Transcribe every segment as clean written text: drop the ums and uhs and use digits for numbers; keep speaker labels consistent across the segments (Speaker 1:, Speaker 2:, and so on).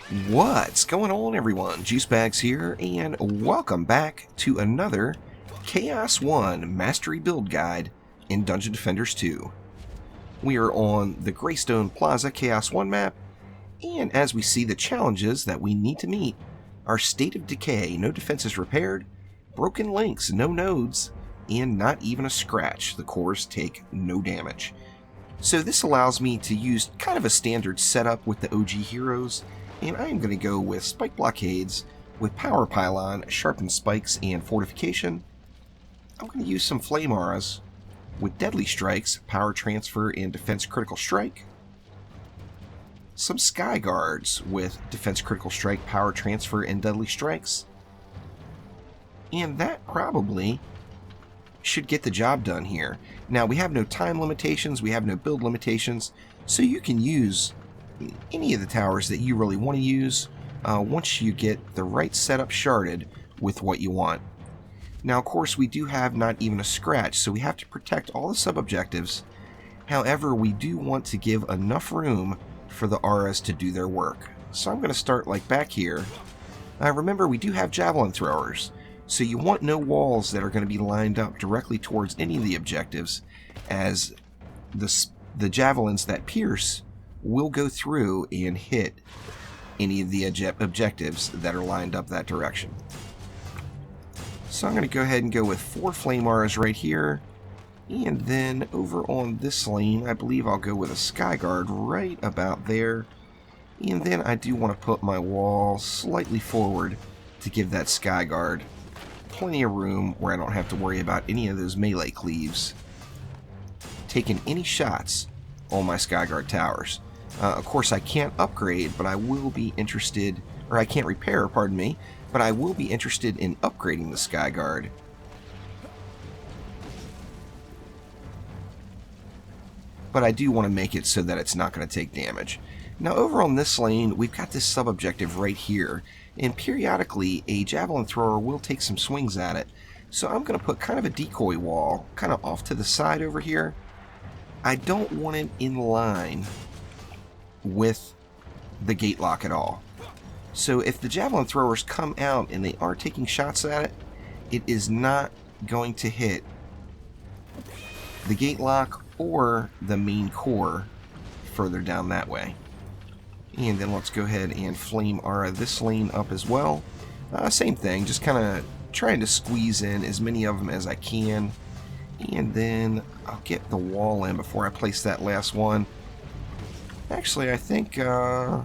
Speaker 1: What's going on, everyone? Juicebags here, and welcome back to another Chaos 1 Mastery Build Guide in Dungeon Defenders 2. We are on the Greystone Plaza Chaos 1 map, and as we see the challenges that we need to meet are State of Decay, no defenses repaired, broken links, no nodes, and not even a scratch. The cores take no damage. So this allows me to use kind of a standard setup with the OG heroes, and I am going to go with Spike Blockades with Power Pylon, Sharpened Spikes, and Fortification. I'm going to use some Flame Auras with Deadly Strikes, Power Transfer, and Defense Critical Strike. Some Sky Guards with Defense Critical Strike, Power Transfer, and Deadly Strikes. And that probably should get the job done here. Now, we have no time limitations, we have no build limitations, so you can use any of the towers that you really want to use once you get the right setup sharded with what you want. Now, of course, we do have not even a scratch, so we have to protect all the sub-objectives. However, we do want to give enough room for the auras to do their work. So I'm going to start like back here. Remember, we do have javelin throwers, so you want no walls that are going to be lined up directly towards any of the objectives, as the javelins that pierce will go through and hit any of the objectives that are lined up that direction. So I'm going to go ahead and go with 4 Flame Auras right here, and then over on this lane I believe I'll go with a Sky Guard right about there, and then I do want to put my wall slightly forward to give that Sky Guard plenty of room where I don't have to worry about any of those melee cleaves taking any shots on my Sky Guard towers. Of course, I can't upgrade, but I will be interested, or I can't repair, pardon me, but I will be interested in upgrading the Sky Guard. But I do want to make it so that it's not going to take damage. Now, over on this lane, we've got this sub-objective right here, and periodically a javelin thrower will take some swings at it. So I'm going to put kind of a decoy wall, kind of off to the side over here. I don't want it in line with the gate lock at all. So if the javelin throwers come out and they are taking shots at it, it is not going to hit the gate lock or the main core further down that way. And then let's go ahead and Flame Aura this lane up as well. Same thing, just kind of trying to squeeze in as many of them as I can. And then I'll get the wall in before I place that last one. Actually, I think, yeah,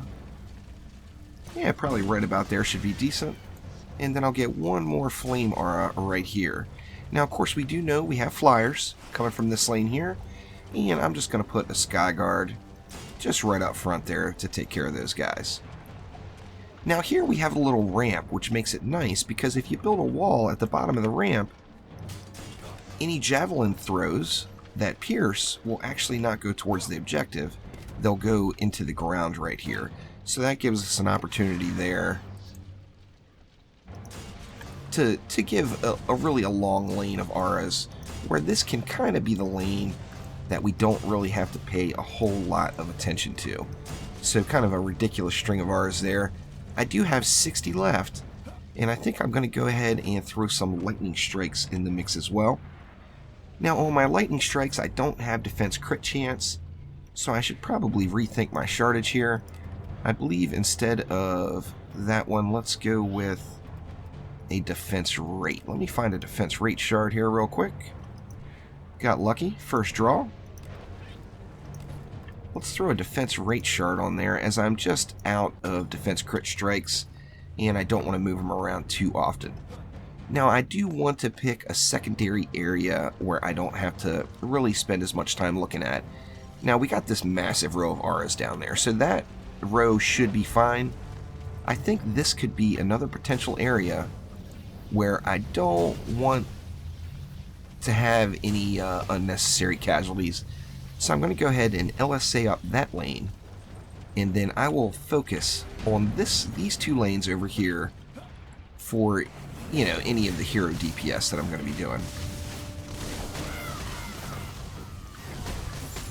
Speaker 1: probably right about there should be decent. And then I'll get one more Flame Aura right here. Now, of course, we do know we have flyers coming from this lane here. And I'm just going to put a Sky Guard just right up front there to take care of those guys. Now, here we have a little ramp, which makes it nice, because if you build a wall at the bottom of the ramp, any javelin throws that pierce will actually not go towards the objective. They'll go into the ground right here. So that gives us an opportunity there to give a really long lane of auras, where this can kind of be the lane that we don't really have to pay a whole lot of attention to. So kind of a ridiculous string of auras there. I do have 60 left, and I think I'm going to go ahead and throw some lightning strikes in the mix as well. Now, on my lightning strikes, I don't have defense crit chance, so I should probably rethink my shardage here. I believe instead of that one, let's go with a defense rate. Let me find a defense rate shard here real quick. Got lucky, first draw. Let's throw a defense rate shard on there, as I'm just out of defense crit strikes and I don't want to move them around too often. Now, I do want to pick a secondary area where I don't have to really spend as much time looking at. Now, we got this massive row of auras down there, so that row should be fine. I think this could be another potential area where I don't want to have any unnecessary casualties. So I'm going to go ahead and LSA up that lane, and then I will focus on these 2 lanes over here for, you know, any of the hero DPS that I'm going to be doing.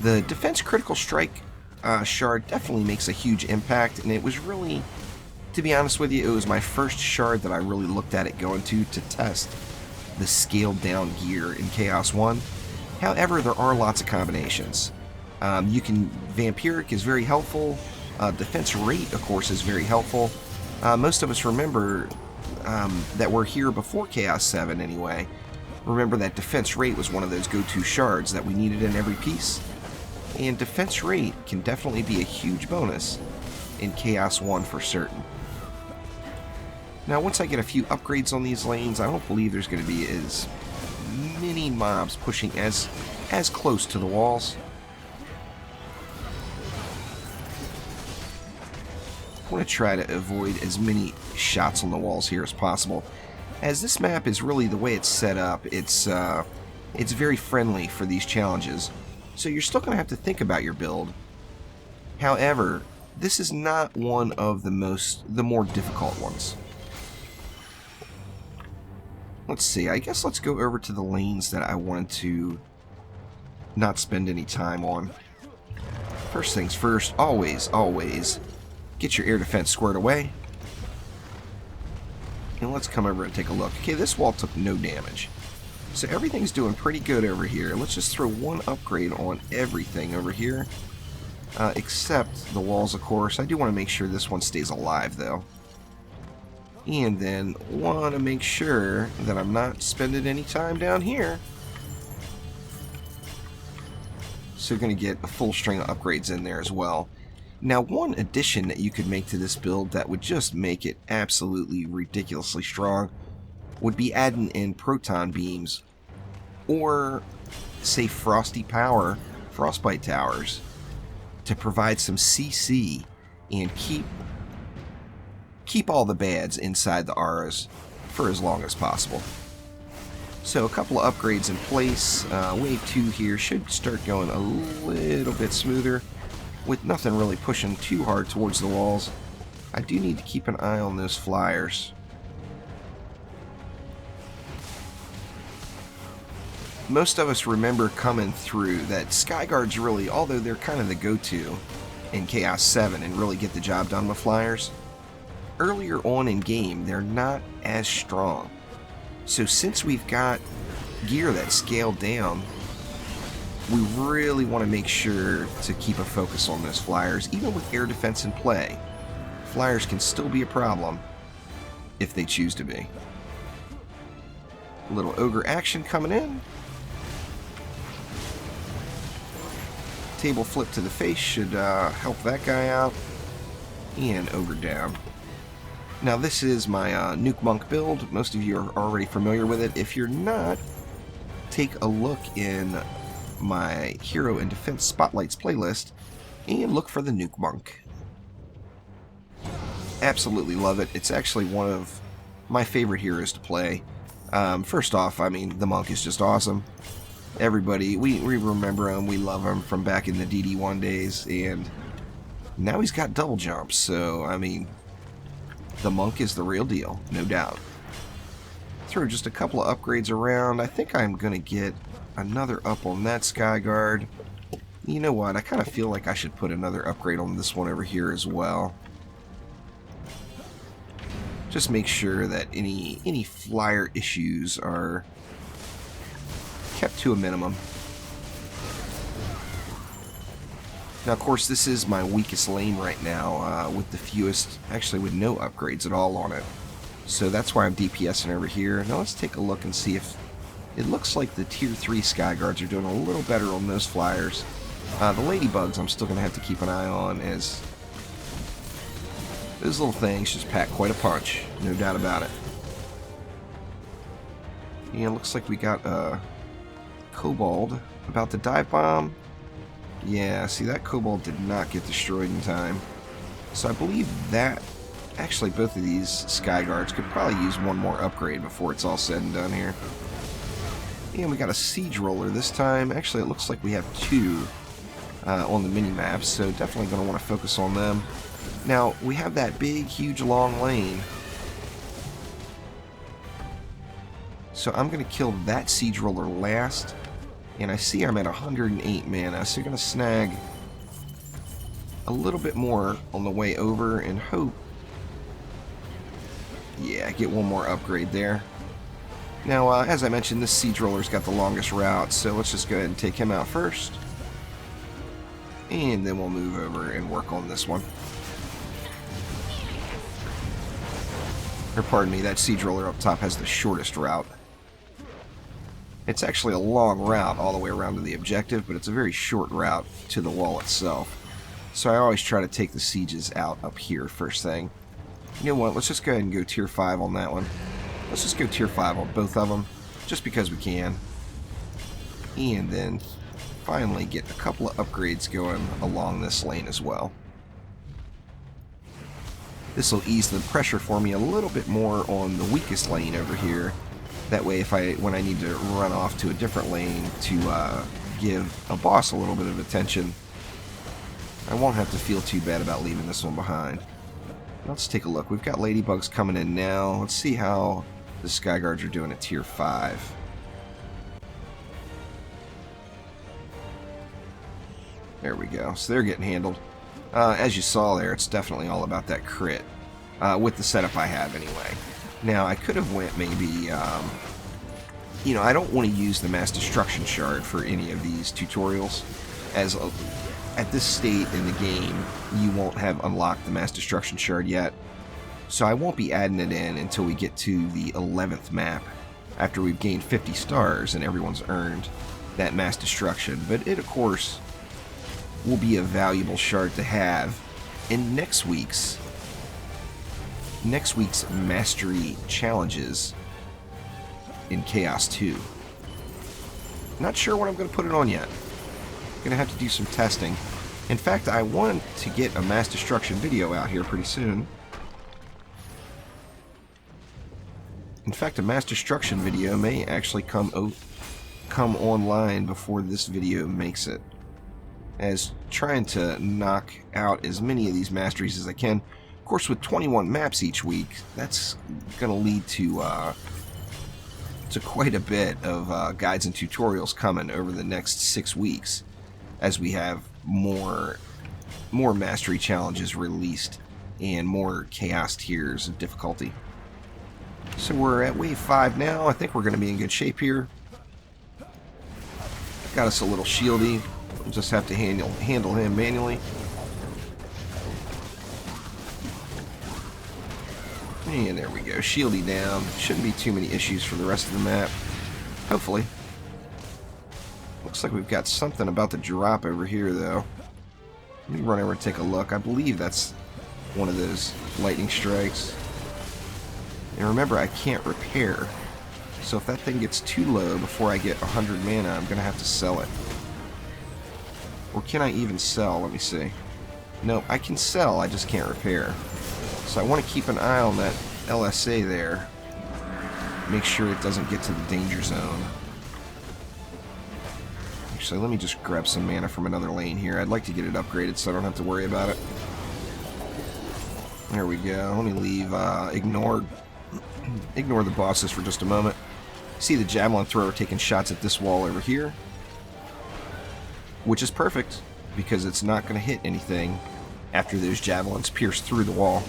Speaker 1: The defense critical strike shard definitely makes a huge impact, and it was really To be honest with you, it was my first shard that I really looked at it going to test the scaled down gear in Chaos 1. However, there are lots of combinations. Vampiric is very helpful. Defense rate, of course, is very helpful. Most of us remember that we're here before Chaos 7 anyway. Remember that defense rate was one of those go-to shards that we needed in every piece. And defense rate can definitely be a huge bonus in Chaos 1 for certain. Now, once I get a few upgrades on these lanes, I don't believe there's going to be as many mobs pushing as close to the walls. I want to try to avoid as many shots on the walls here as possible. As this map is really the way it's set up, it's very friendly for these challenges. So you're still going to have to think about your build. However, this is not one of the more difficult ones. Let's see, I guess let's go over to the lanes that I wanted to not spend any time on. First things first, always get your air defense squared away. And let's come over and take a look. Okay, this wall took no damage. So everything's doing pretty good over here. Let's just throw one upgrade on everything over here. Except the walls, of course. I do want to make sure this one stays alive, though. And then want to make sure that I'm not spending any time down here. So going to get a full string of upgrades in there as well. Now, one addition that you could make to this build that would just make it absolutely ridiculously strong would be adding in proton beams or, say, frostbite towers to provide some CC and keep all the bads inside the auras for as long as possible. So a couple of upgrades in place. Wave 2 here should start going a little bit smoother with nothing really pushing too hard towards the walls. I do need to keep an eye on those flyers. Most of us remember coming through that Skyguards really, although they're kind of the go-to in Chaos 7 and really get the job done with flyers, earlier on in game they're not as strong. So since we've got gear that's scaled down, we really want to make sure to keep a focus on those flyers. Even with air defense in play, flyers can still be a problem if they choose to be. A little ogre action coming in. Table flip to the face should help that guy out. And ogre down. Now this is my Nuke Monk build. Most of you are already familiar with it. If you're not, take a look in my Hero and Defense Spotlights playlist and look for the Nuke Monk. Absolutely love it. It's actually one of my favorite heroes to play. First off, I mean, the Monk is just awesome. Everybody, we remember him, we love him from back in the DD1 days, and now he's got double jumps, so, I mean, the Monk is the real deal, no doubt. Throw just a couple of upgrades around. I think I'm going to get another up on that Skyguard. You know what, I kind of feel like I should put another upgrade on this one over here as well. Just make sure that any flyer issues are kept to a minimum. Now, of course, this is my weakest lane right now, with the fewest, actually with no upgrades at all on it. So that's why I'm DPSing over here. Now let's take a look and see if it looks like the Tier 3 Skyguards are doing a little better on those flyers. The Ladybugs I'm still going to have to keep an eye on, as those little things just pack quite a punch, no doubt about it. Yeah, looks like we got a Kobold about to dive bomb. Yeah, see, that Kobold did not get destroyed in time. So I believe that, actually both of these Skyguards could probably use one more upgrade before it's all said and done here. And we got a Siege Roller this time. Actually, it looks like we have two on the mini-maps, so definitely going to want to focus on them. Now, we have that big, huge, long lane. So I'm going to kill that Siege Roller last. And I see I'm at 108 mana, so you're going to snag a little bit more on the way over and hope Yeah, get one more upgrade there. Now, as I mentioned, this siege roller's got the longest route, so let's just go ahead and take him out first. And then we'll move over and work on this one. Or pardon me, that siege roller up top has the shortest route. It's actually a long route all the way around to the objective, but it's a very short route to the wall itself. So I always try to take the sieges out up here first thing. You know what, let's just go ahead and go tier 5 on that one. Let's just go tier 5 on both of them, just because we can. And then finally get a couple of upgrades going along this lane as well. This will ease the pressure for me a little bit more on the weakest lane over here. That way, when I need to run off to a different lane to give a boss a little bit of attention, I won't have to feel too bad about leaving this one behind. Let's take a look. We've got ladybugs coming in now. Let's see how the Skyguards are doing at tier 5. There we go. So they're getting handled. As you saw there, it's definitely all about that crit. With the setup I have anyway. Now, I could have went maybe, you know, I don't want to use the mass destruction shard for any of these tutorials, as at this state in the game, you won't have unlocked the mass destruction shard yet. So I won't be adding it in until we get to the 11th map, after we've gained 50 stars and everyone's earned that mass destruction. But it, of course, will be a valuable shard to have in next week's mastery challenges in Chaos 2. Not sure what I'm going to put it on yet. Going to have to do some testing. In fact, I want to get a mass destruction video out here pretty soon. In fact, a mass destruction video may actually come online before this video makes it. As trying to knock out as many of these masteries as I can. Of course, with 21 maps each week, that's going to lead to quite a bit of guides and tutorials coming over the next 6 weeks, as we have more mastery challenges released and more chaos tiers of difficulty. So we're at wave 5 now. I think we're going to be in good shape here. Got us a little shieldy. We'll just have to handle him manually. And there we go. Shieldy down. Shouldn't be too many issues for the rest of the map. Hopefully. Looks like we've got something about to drop over here, though. Let me run over and take a look. I believe that's one of those lightning strikes. And remember, I can't repair. So if that thing gets too low before I get 100 mana, I'm going to have to sell it. Or can I even sell? Let me see. Nope, I can sell, I just can't repair. So I want to keep an eye on that LSA there. Make sure it doesn't get to the danger zone. Actually, let me just grab some mana from another lane here. I'd like to get it upgraded so I don't have to worry about it. There we go. Let me leave, ignore the bosses for just a moment. See the javelin thrower taking shots at this wall over here. Which is perfect, because it's not going to hit anything after those javelins pierce through the wall.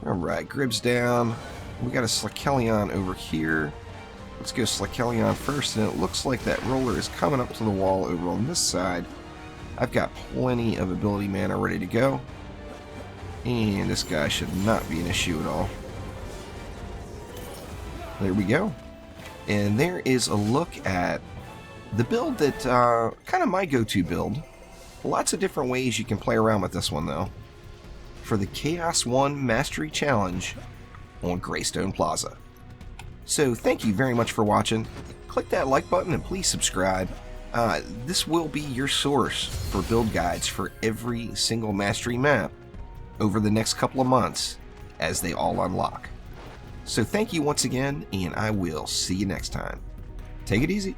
Speaker 1: Alright, Grib's down. We got a Slakelion over here. Let's go Slakelion first, and it looks like that roller is coming up to the wall over on this side. I've got plenty of ability mana ready to go. And this guy should not be an issue at all. There we go. And there is a look at the build that, kind of my go-to build. Lots of different ways you can play around with this one, though. For the Chaos 1 Mastery Challenge on Greystone Plaza. So, thank you very much for watching. Click that like button and please subscribe. This will be your source for build guides for every single Mastery map over the next couple of months as they all unlock. So thank you once again, and I will see you next time. Take it easy.